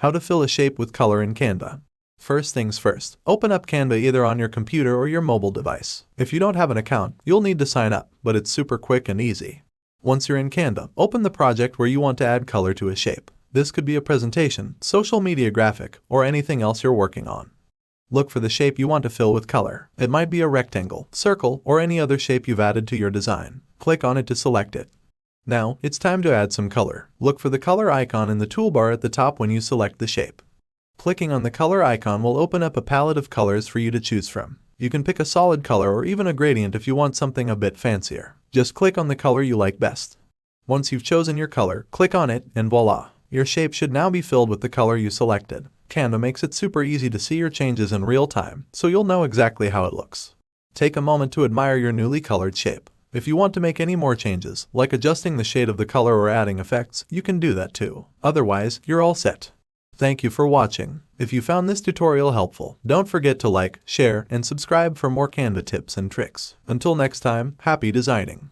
How to fill a shape with color in Canva. First things first, open up Canva either on your computer or your mobile device. If you don't have an account, you'll need to sign up, but it's super quick and easy. Once you're in Canva, open the project where you want to add color to a shape. This could be a presentation, social media graphic, or anything else you're working on. Look for the shape you want to fill with color. It might be a rectangle, circle, or any other shape you've added to your design. Click on it to select it. Now, it's time to add some color. Look for the color icon in the toolbar at the top when you select the shape. Clicking on the color icon will open up a palette of colors for you to choose from. You can pick a solid color or even a gradient if you want something a bit fancier. Just click on the color you like best. Once you've chosen your color, click on it, and voila! Your shape should now be filled with the color you selected. Canva makes it super easy to see your changes in real time, so you'll know exactly how it looks. Take a moment to admire your newly colored shape. If you want to make any more changes, like adjusting the shade of the color or adding effects, you can do that too. Otherwise, you're all set. Thank you for watching. If you found this tutorial helpful, don't forget to like, share, and subscribe for more Canva tips and tricks. Until next time, happy designing!